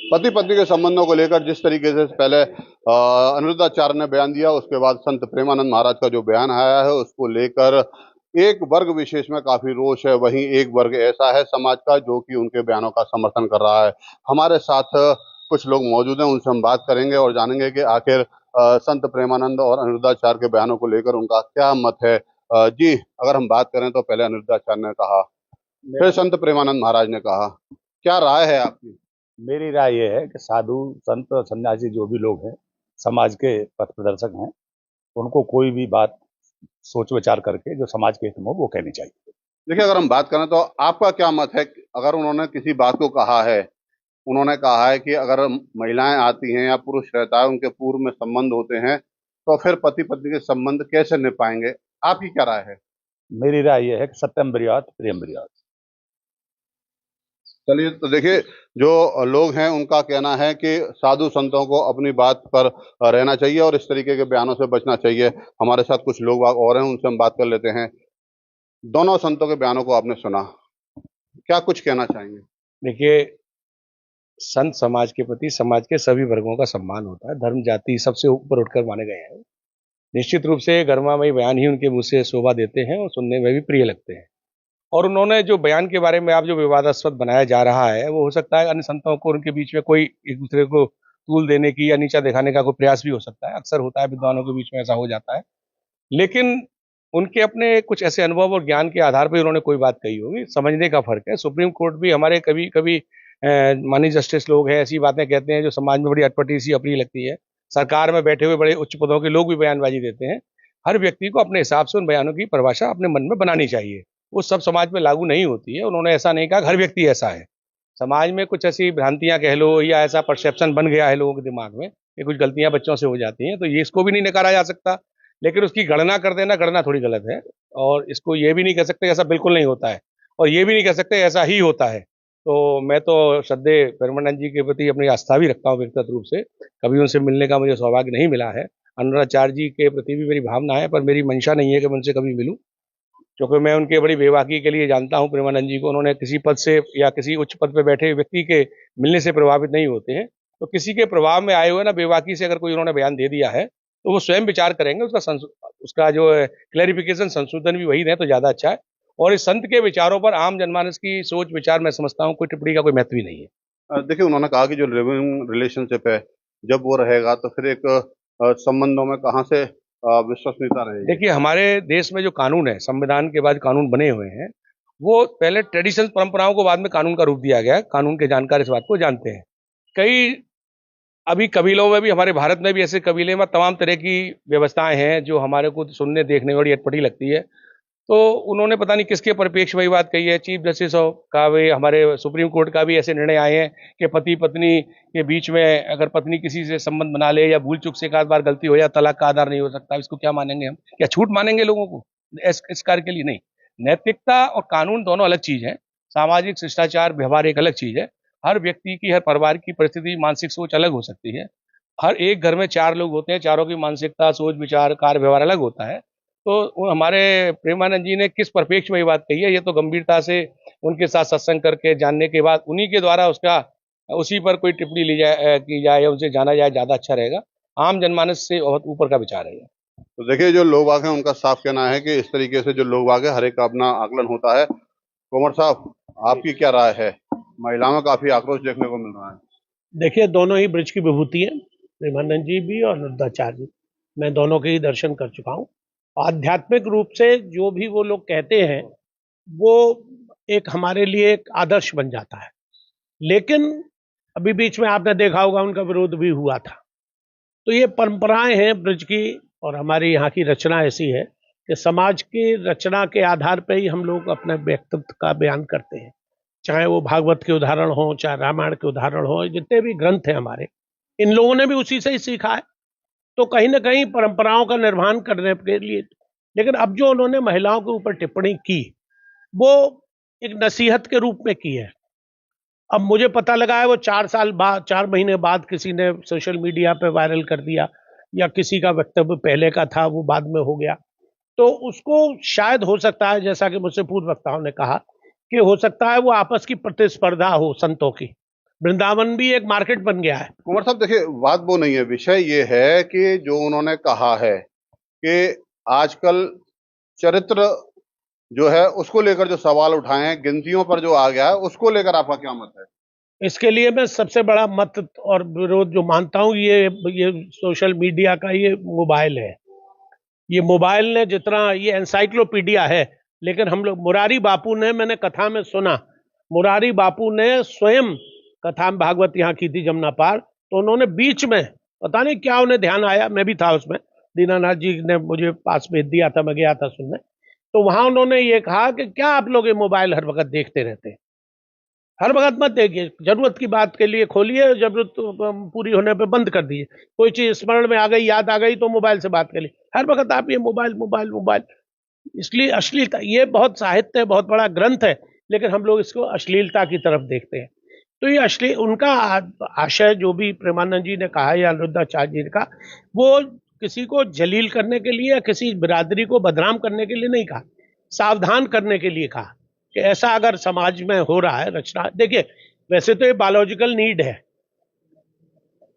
पति पत्नी के संबंधों को लेकर जिस तरीके से पहले अनिरुद्धाचार्य ने बयान दिया, उसके बाद संत प्रेमानंद महाराज का जो बयान आया है उसको लेकर एक वर्ग विशेष में काफी रोष है। वहीं एक वर्ग ऐसा है समाज का जो कि उनके बयानों का समर्थन कर रहा है। हमारे साथ कुछ लोग मौजूद हैं, उनसे हम बात करेंगे और जानेंगे कि आखिर संत प्रेमानंद और अनिरुद्धाचार्य के बयानों को लेकर उनका क्या मत है। जी, अगर हम बात करें तो पहले अनिरुद्धाचार्य ने कहा, फिर संत प्रेमानंद महाराज ने कहा, क्या राय है आपकी? मेरी राय यह है कि साधु संत और सन्यासी जो भी लोग हैं, समाज के पथ प्रदर्शक हैं, उनको कोई भी बात सोच विचार करके जो समाज के हित में हो वो कहनी चाहिए। देखिए, अगर हम बात करें तो आपका क्या मत है? अगर उन्होंने किसी बात को कहा है, उन्होंने कहा है कि अगर महिलाएं आती हैं या पुरुष रहता है, उनके पूर्व में संबंध होते हैं, तो फिर पति पत्नी के संबंध कैसे निभाएंगे? आपकी क्या राय है? मेरी राय यह है कि सत्यम ब्रियात प्रियम ब्रियात। चलिए, तो देखिए, जो लोग हैं उनका कहना है कि साधु संतों को अपनी बात पर रहना चाहिए और इस तरीके के बयानों से बचना चाहिए। हमारे साथ कुछ लोग और हैं, उनसे हम बात कर लेते हैं। दोनों संतों के बयानों को आपने सुना, क्या कुछ कहना चाहेंगे? देखिए, संत समाज के प्रति समाज के सभी वर्गों का सम्मान होता है, धर्म जाति सबसे ऊपर उठकर माने गए हैं। निश्चित रूप से गरिमामयी बयान ही उनके मुंह से शोभा देते हैं और सुनने में भी प्रिय लगते हैं। और उन्होंने जो बयान के बारे में आप जो विवादास्पद बनाया जा रहा है, वो हो सकता है अन्य संतों को उनके बीच में कोई एक दूसरे को तूल देने की या नीचा दिखाने का कोई प्रयास भी हो सकता है। अक्सर होता है, विद्वानों के बीच में ऐसा हो जाता है। लेकिन उनके अपने कुछ ऐसे अनुभव और ज्ञान के आधार पर उन्होंने कोई बात कही होगी, समझने का फर्क है। सुप्रीम कोर्ट भी हमारे कभी कभी मानी जस्टिस लोग हैं, ऐसी बातें कहते हैं जो समाज में बड़ी अटपटी सी अप्रिय लगती है। सरकार में बैठे हुए बड़े उच्च पदों के लोग भी बयानबाजी देते हैं। हर व्यक्ति को अपने हिसाब से उन बयानों की परिभाषा अपने मन में बनानी चाहिए। वो सब समाज में लागू नहीं होती है। उन्होंने ऐसा नहीं कहा हर व्यक्ति ऐसा है। समाज में कुछ ऐसी भ्रांतियां कह लो या ऐसा परसेप्शन बन गया है लोगों के दिमाग में कि कुछ गलतियां बच्चों से हो जाती हैं, तो ये इसको भी नहीं नकारा जा सकता। लेकिन उसकी गणना कर देना, गणना थोड़ी गलत है। और इसको ये भी नहीं कह सकते ऐसा बिल्कुल नहीं होता है, और ये भी नहीं कह सकते ऐसा ही होता है। तो मैं तो श्रद्धेय परमानंद जी के प्रति अपनी आस्था भी रखता हूँ व्यक्तिगत रूप से। कभी उनसे मिलने का मुझे सौभाग्य नहीं मिला है। अनुराचार्य जी के प्रति भी मेरी भावना है, पर मेरी मंशा नहीं है कि मैं उनसे कभी मिलूं, क्योंकि मैं उनके बड़ी बेबाकी के लिए जानता हूं प्रेमानंद जी को। उन्होंने किसी पद से या किसी उच्च पद पर बैठे व्यक्ति के मिलने से प्रभावित नहीं होते हैं। तो किसी के प्रभाव में आए हुए ना बेबाकी से अगर कोई उन्होंने बयान दे दिया है तो वो स्वयं विचार करेंगे। उसका जो क्लैरिफिकेशन संशोधन भी वही रहे तो ज्यादा अच्छा है। और इस संत के विचारों पर आम जनमानस की सोच विचार मैं समझता हूँ कोई टिप्पणी का कोई महत्व ही नहीं है। देखिए, उन्होंने कहा कि जो लिविंग रिलेशनशिप है, जब वो रहेगा तो फिर एक संबंधों में कहाँ से विश्वसनीयता रहेगी? देखिए, हमारे देश में जो कानून है, संविधान के बाद कानून बने हुए हैं, वो पहले ट्रेडिशनल परंपराओं को बाद में कानून का रूप दिया गया है। कानून के जानकार इस बात को जानते हैं। कई अभी कबीलों में भी, हमारे भारत में भी ऐसे कबीले में तमाम तरह की व्यवस्थाएं हैं जो हमारे को सुनने देखने में बड़ी अटपटी लगती है। तो उन्होंने पता नहीं किसके परिप्रेक्ष्य वही बात कही है। चीफ जस्टिस का भी, हमारे सुप्रीम कोर्ट का भी ऐसे निर्णय आए हैं कि पति पत्नी के बीच में अगर पत्नी किसी से संबंध बना ले या भूल चूक से एक आध बार गलती हो जाए, तलाक का आधार नहीं हो सकता। इसको क्या मानेंगे हम? क्या छूट मानेंगे लोगों को इस कार्य के लिए? नहीं। नैतिकता और कानून दोनों अलग चीज है। सामाजिक शिष्टाचार व्यवहार एक अलग चीज है। हर व्यक्ति की, हर परिवार की परिस्थिति, मानसिक सोच अलग हो सकती है। हर एक घर में चार लोग होते हैं, चारों की मानसिकता, सोच विचार, कार्य व्यवहार अलग होता है। तो हमारे प्रेमानंद जी ने किस परिप्रेक्ष्य में ये बात कही है, ये तो गंभीरता से उनके साथ सत्संग करके जानने के बाद उन्हीं के द्वारा उसका उसी पर कोई टिप्पणी ली जाए, की जाए या उनसे जाना जाए, ज्यादा अच्छा रहेगा। आम जनमानस से बहुत ऊपर का विचार है। तो देखिए, जो लोग बाग हैं उनका साफ कहना है कि इस तरीके से जो लोग बाग है, हर एक का अपना आकलन होता है। कोमर साहब, आपकी क्या राय है? महिलाओं में काफी आक्रोश देखने को मिल रहा है। देखिए, दोनों ही ब्रज की विभूति है, प्रेमानंद जी भी और अनिरुद्धाचार्य जी। मैं दोनों के ही दर्शन कर चुका हूँ। आध्यात्मिक रूप से जो भी वो लोग कहते हैं वो एक हमारे लिए एक आदर्श बन जाता है। लेकिन अभी बीच में आपने देखा होगा उनका विरोध भी हुआ था। तो ये परंपराएं हैं ब्रज की, और हमारी यहाँ की रचना ऐसी है कि समाज की रचना के आधार पर ही हम लोग अपने व्यक्तित्व का बयान करते हैं। चाहे वो भागवत के उदाहरण हो, चाहे रामायण के उदाहरण हो, जितने भी ग्रंथ हैं हमारे, इन लोगों ने भी उसी से ही सीखा है। तो कहीं ना कहीं परंपराओं का निर्वहन करने के लिए। लेकिन अब जो उन्होंने महिलाओं के ऊपर टिप्पणी की, वो एक नसीहत के रूप में की है। अब मुझे पता लगा है वो 4 साल बाद, 4 महीने बाद किसी ने सोशल मीडिया पे वायरल कर दिया, या किसी का वक्तव्य पहले का था वो बाद में हो गया। तो उसको शायद हो सकता है, जैसा कि मुझसे पूर्व वक्ताओं ने कहा, कि हो सकता है वो आपस की प्रतिस्पर्धा हो संतों की। वृंदावन भी एक मार्केट बन गया है। कुंवर साहब देखिए, बात वो नहीं है, विषय ये है कि जो उन्होंने कहा है कि आजकल चरित्र जो है उसको लेकर जो सवाल उठाए हैं, गिनतियों पर जो आ गया है, उसको लेकर आपका क्या मत है? इसके लिए मैं सबसे बड़ा मत और विरोध जो मानता हूँ, ये सोशल मीडिया का ये मोबाइल है। ये मोबाइल ने जितना, ये एनसाइक्लोपीडिया है, लेकिन हम लोग, मुरारी बापू ने, मैंने कथा में सुना, मुरारी बापू ने स्वयं कथा में भागवत यहाँ की थी जमुना पार, तो उन्होंने बीच में पता नहीं क्या उन्हें ध्यान आया, मैं भी था उसमें, दीनानाथ जी ने मुझे पास भेज दिया था, मैं गया था सुनने, तो वहां उन्होंने ये कहा कि क्या आप लोग ये मोबाइल हर वक्त देखते रहते हैं, हर वक्त मत देखिए, जरूरत की बात के लिए खोलिए, जरूरत पूरी होने पे बंद कर दीजिए, कोई चीज स्मरण में आ गई, याद आ गई तो मोबाइल से बात कर ली, हर वक्त आप ये मोबाइल मोबाइल मोबाइल। इसलिए अश्लीलता, ये बहुत साहित्य है, बहुत बड़ा ग्रंथ है, लेकिन हम लोग इसको अश्लीलता की तरफ देखते हैं। तो ये अश्लील, उनका आशय जो भी प्रेमानंद जी ने कहा या अनिरुद्धाचार्य जी ने कहा, वो किसी को जलील करने के लिए या किसी बिरादरी को बदनाम करने के लिए नहीं कहा, सावधान करने के लिए कहा कि ऐसा अगर समाज में हो रहा है रचना। देखिए, वैसे तो ये बायोलॉजिकल नीड है,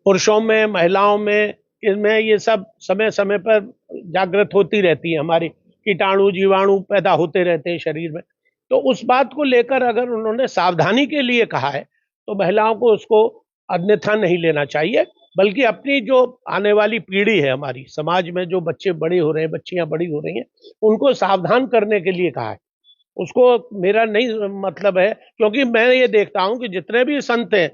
पुरुषों में, महिलाओं में, इनमें ये सब समय समय पर जागृत होती रहती है, हमारी कीटाणु जीवाणु पैदा होते रहते हैं शरीर में। तो उस बात को लेकर अगर उन्होंने सावधानी के लिए कहा है, तो महिलाओं को उसको अन्यथा नहीं लेना चाहिए, बल्कि अपनी जो आने वाली पीढ़ी है, हमारी समाज में जो बच्चे बड़े हो रहे हैं, बच्चियां बड़ी हो रही हैं, उनको सावधान करने के लिए कहा है। उसको मेरा नहीं मतलब है, क्योंकि मैं ये देखता हूं कि जितने भी संत हैं,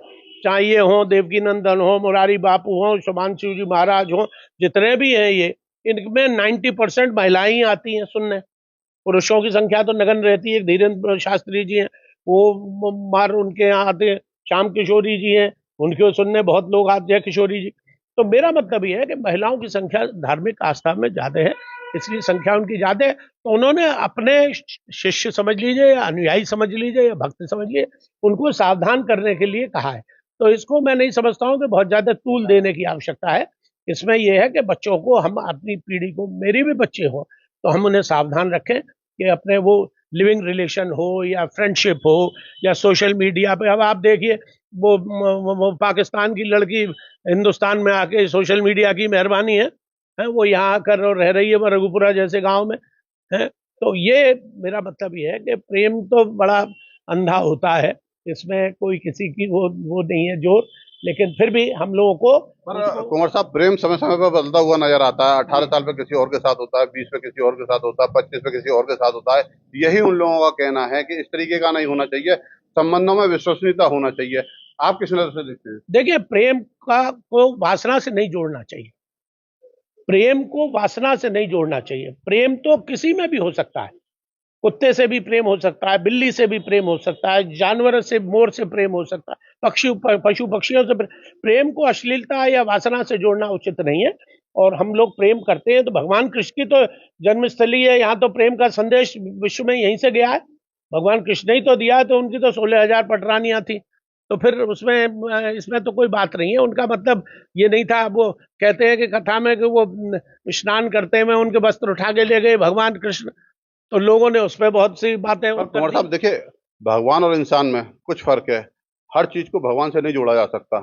चाहे ये हो देवकी नंदन हो, मुरारी बापू हो, शुभांशु जी महाराज हो, जितने भी हैं ये, इनमें 90% महिलाएं ही आती हैं सुनने, पुरुषों की संख्या तो नगन रहती है। धीरेन्द्र शास्त्री जी हैं, वो मार उनके यहाँ आते हैं, श्याम किशोरी जी हैं, उनके सुनने बहुत लोग आते हैं, किशोरी जी। तो मेरा मतलब ये है कि महिलाओं की संख्या धार्मिक आस्था में ज्यादा है, इसलिए संख्या उनकी ज्यादा है, तो उन्होंने अपने शिष्य समझ लीजिए या अनुयायी समझ लीजिए या भक्त समझ लीजिए, उनको सावधान करने के लिए कहा है। तो इसको मैं नहीं समझता हूँ कि बहुत ज्यादा तूल देने की आवश्यकता है। इसमें यह है कि बच्चों को, हम अपनी पीढ़ी को, मेरे भी बच्चे हो तो हम उन्हें सावधान रखें कि अपने वो लिविंग रिलेशन हो या फ्रेंडशिप हो या सोशल मीडिया पे, अब आप देखिए वो पाकिस्तान की लड़की हिंदुस्तान में आके, सोशल मीडिया की मेहरबानी है वो यहाँ आकर और रह रही है रघुपुरा जैसे गांव में है। तो ये मेरा मतलब ये है कि प्रेम तो बड़ा अंधा होता है, इसमें कोई किसी की वो नहीं है जोर, लेकिन फिर भी हम लोगों को। पर कुंवर साहब, प्रेम समय समय पर बदलता हुआ नजर आता है। 18 साल पे किसी और के साथ होता है, 20 पे किसी और के साथ होता है, 25 पे किसी और के साथ होता है। यही उन लोगों का कहना है कि इस तरीके का नहीं होना चाहिए, संबंधों में विश्वसनीयता होना चाहिए। आप किस नजर से देखते हैं? देखिए, प्रेम का को वासना से नहीं जोड़ना चाहिए, प्रेम को वासना से नहीं जोड़ना चाहिए। प्रेम तो किसी में भी हो सकता है, कुत्ते से भी प्रेम हो सकता है, बिल्ली से भी प्रेम हो सकता है, जानवर से, मोर से प्रेम हो सकता है, पशु पक्षियों से प्रेम को अश्लीलता या वासना से जोड़ना उचित नहीं है। और हम लोग प्रेम करते हैं तो भगवान कृष्ण की तो जन्मस्थली है, यहाँ तो प्रेम का संदेश विश्व में यहीं से गया है, भगवान कृष्ण ने ही तो दिया है, तो उनकी तो 16,000 पटरानियां थी, तो फिर उसमें इसमें तो कोई बात नहीं है। उनका मतलब ये नहीं था, वो कहते हैं कि कथा में कि वो स्नान करते हुए उनके वस्त्र उठा के ले गए भगवान कृष्ण, तो लोगों ने उसमें बहुत सी बातें। कुंवर साहब देखिए, भगवान और इंसान में कुछ फर्क है, हर चीज को भगवान से नहीं जोड़ा जा सकता।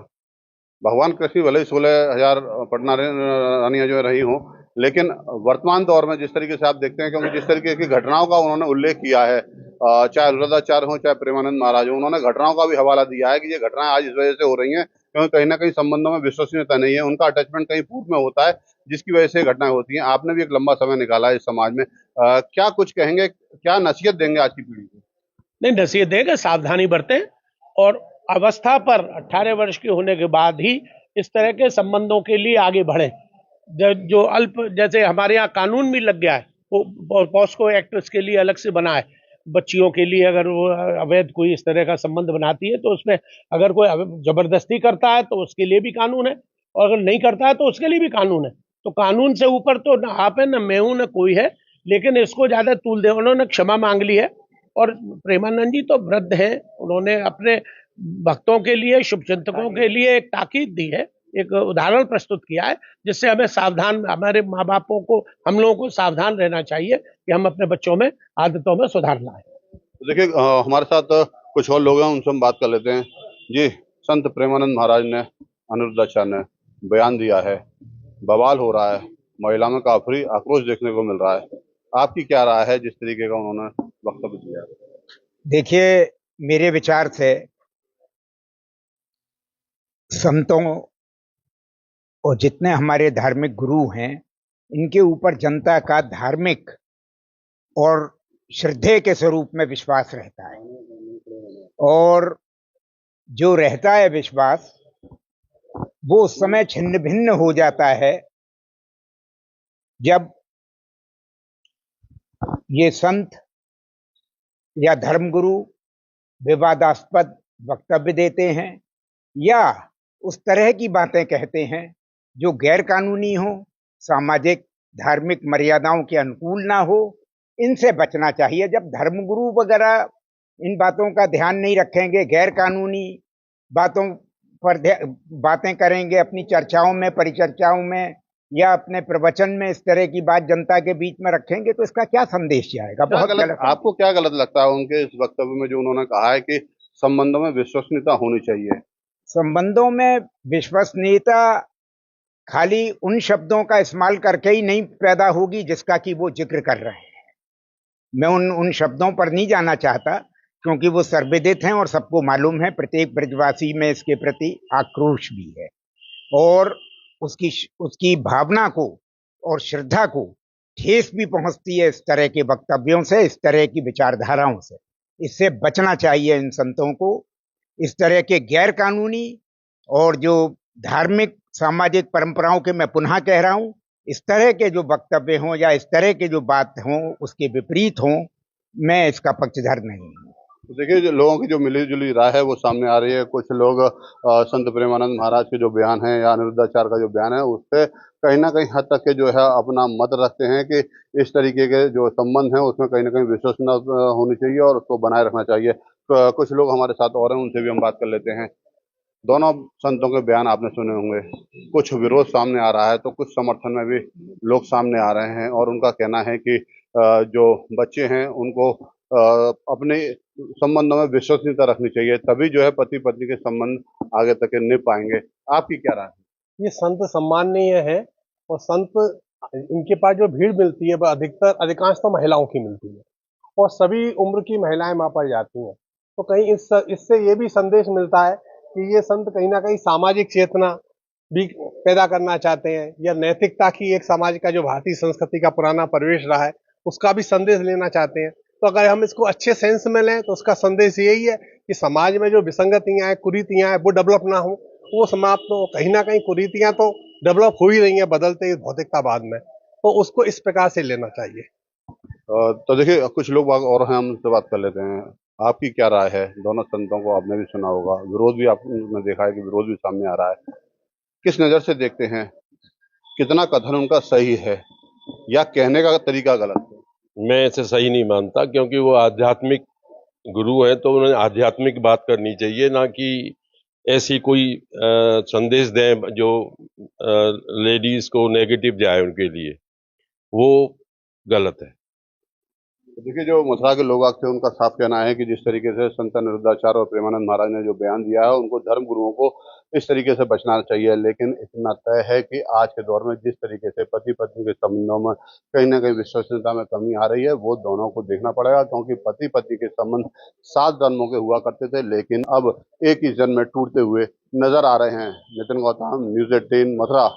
भगवान कृष्ण भले ही 16,000 पटना रानियां जो रही हों, लेकिन वर्तमान दौर में जिस तरीके से आप देखते हैं कि जिस तरीके की घटनाओं का उन्होंने उल्लेख किया है, चाहे अनिरुद्धाचार्य हो चाहे प्रेमानंद महाराज हो, उन्होंने घटनाओं का भी हवाला दिया है कि ये घटनाएं आज इस वजह से हो रही हैं क्योंकि कहीं ना कहीं संबंधों में विश्वसनीयता नहीं है, उनका अटैचमेंट कहीं पूर्व में होता है, जिसकी वजह से घटनाएं होती हैं। आपने भी एक लंबा समय निकाला है इस समाज में, क्या कुछ कहेंगे, क्या नसीहत देंगे आज की पीढ़ी को? नहीं, नसीहत देगा, सावधानी बरतें और अवस्था पर 18 वर्ष के होने के बाद ही इस तरह के संबंधों के लिए आगे बढ़े। जो अल्प, जैसे हमारे यहाँ कानून भी लग गया है, वो पॉस्को एक्ट इसके लिए अलग से बना है, बच्चियों के लिए अगर वो अवैध कोई इस तरह का संबंध बनाती है तो उसमें अगर कोई जबरदस्ती करता है तो उसके लिए भी कानून है, और अगर नहीं करता है तो उसके लिए भी कानून है। तो कानून से ऊपर तो ना आप है, ना मैं हूं, ना कोई है, लेकिन इसको ज्यादा तूल दे। उन्होंने क्षमा मांग ली है, और प्रेमानंद जी तो वृद्ध हैं, उन्होंने अपने भक्तों के लिए, शुभचिंतकों के लिए एक ताकीद दी है, एक उदाहरण प्रस्तुत किया है, जिससे हमें सावधान, हमारे माँ बापों को, हम लोगों को सावधान रहना चाहिए कि हम अपने बच्चों में आदतों में सुधार लाएं। देखिए, हमारे साथ कुछ और लोग हैं, उनसे हम बात कर लेते हैं। जी, संत प्रेमानंद महाराज ने, अनिरुद्धाचार्य ने बयान दिया है, बवाल हो रहा है, महिला में काफी आक्रोश देखने को मिल रहा है। आपकी क्या राय है जिस तरीके का उन्होंने वक्तव्य दिया? देखिए, मेरे विचार से संतों और जितने हमारे धार्मिक गुरु हैं, इनके ऊपर जनता का धार्मिक और श्रद्धे के स्वरूप में विश्वास रहता है। और जो रहता है विश्वास, वो उस समय छिन्न भिन्न हो जाता है जब ये संत या धर्मगुरु विवादास्पद वक्तव्य देते हैं या उस तरह की बातें कहते हैं जो गैर कानूनी हो, सामाजिक धार्मिक मर्यादाओं के अनुकूल ना हो। इनसे बचना चाहिए। जब धर्मगुरु वगैरह इन बातों का ध्यान नहीं रखेंगे, गैर कानूनी बातों पर बातें करेंगे अपनी चर्चाओं में, परिचर्चाओं में या अपने प्रवचन में, इस तरह की बात जनता के बीच में रखेंगे तो इसका क्या संदेश जाएगा? बहुत गलत। आपको क्या गलत लगता है उनके इस वक्तव्य में जो उन्होंने कहा है कि संबंधों में विश्वसनीयता होनी चाहिए? संबंधों में विश्वसनीयता खाली उन शब्दों का इस्तेमाल करके ही नहीं पैदा होगी जिसका कि वो जिक्र कर रहे हैं। मैं उन शब्दों पर नहीं जाना चाहता क्योंकि वो सर्वविदित हैं और सबको मालूम है। प्रत्येक ब्रजवासी में इसके प्रति आक्रोश भी है और उसकी भावना को और श्रद्धा को ठेस भी पहुंचती है इस तरह के वक्तव्यों से, इस तरह की विचारधाराओं से। इससे बचना चाहिए इन संतों को। इस तरह के गैर कानूनी और जो धार्मिक सामाजिक परंपराओं के, मैं पुनः कह रहा हूं, इस तरह के जो वक्तव्य हों या इस तरह के जो बात हों उसके विपरीत हों, मैं इसका पक्षधर नहीं हूं। तो देखिए, जो लोगों की जो मिली जुली राय है वो सामने आ रही है। कुछ लोग संत प्रेमानंद महाराज के जो बयान है या अनिरुद्धाचार्य का जो बयान है उससे कहीं ना कहीं हद तक के जो है अपना मत रखते हैं कि इस तरीके के जो संबंध है उसमें कहीं ना कहीं विश्वसनीयता होनी चाहिए और उसको बनाए रखना चाहिए। कुछ लोग हमारे साथ और हैं, उनसे भी हम बात कर लेते हैं। दोनों संतों के बयान आपने सुने होंगे। कुछ विरोध सामने आ रहा है तो कुछ समर्थन में भी लोग सामने आ रहे हैं और उनका कहना है कि जो बच्चे हैं उनको अपने संबंधों में विश्वसनीयता रखनी चाहिए, तभी जो है पति पत्नी के संबंध आगे तक निभ पाएंगे। आपकी क्या राय है? ये संत सम्माननीय है और संत, इनके पास जो भीड़ मिलती है वह अधिकांश तो महिलाओं की मिलती है और सभी उम्र की महिलाएं वहां पर जाती हैं। तो कहीं इससे ये भी संदेश मिलता है कि ये संत कहीं ना कहीं सामाजिक चेतना भी पैदा करना चाहते हैं या नैतिकता की, एक समाज का जो भारतीय संस्कृति का पुराना परिवेश रहा है उसका भी संदेश लेना चाहते हैं। तो अगर हम इसको अच्छे सेंस में लें तो उसका संदेश यही है कि समाज में जो विसंगतियां हैं, कुरीतियां हैं, वो डेवलप ना हो, वो समाप्त हो। कहीं ना कहीं कुरीतियां तो डेवलप हो ही रही हैं बदलते भौतिकतावाद में, तो उसको इस प्रकार से लेना चाहिए। तो देखिए, कुछ लोग और हैं, हम उनसे बात कर लेते हैं। आपकी क्या राय है? दोनों संतों को आपने भी सुना होगा, विरोध भी आपने देखा है कि विरोध भी सामने आ रहा है। किस नजर से देखते हैं? कितना कथन उनका सही है या कहने का तरीका गलत है? मैं इसे सही नहीं मानता, क्योंकि वो आध्यात्मिक गुरु हैं तो उन्हें आध्यात्मिक बात करनी चाहिए, ना कि ऐसी कोई संदेश दें जो लेडीज को नेगेटिव जाए उनके लिए। वो गलत है। तो देखिए, जो मथुरा के लोग थे उनका साफ कहना है कि जिस तरीके से संत अनिरुद्धाचार्य और प्रेमानंद महाराज ने जो बयान दिया है उनको धर्म गुरुओं को इस तरीके से बचना चाहिए। लेकिन इतना तय है कि आज के दौर में जिस तरीके से पति पत्नी के संबंधों में कहीं ना कहीं विश्वसनीयता में कमी आ रही है, वो दोनों को देखना पड़ेगा। क्योंकि पति पत्नी के संबंध 7 जन्मों के हुआ करते थे, लेकिन अब एक ही जन्म में टूटते हुए नजर आ रहे हैं। नितिन गौतम, न्यूज़ 18, मथुरा।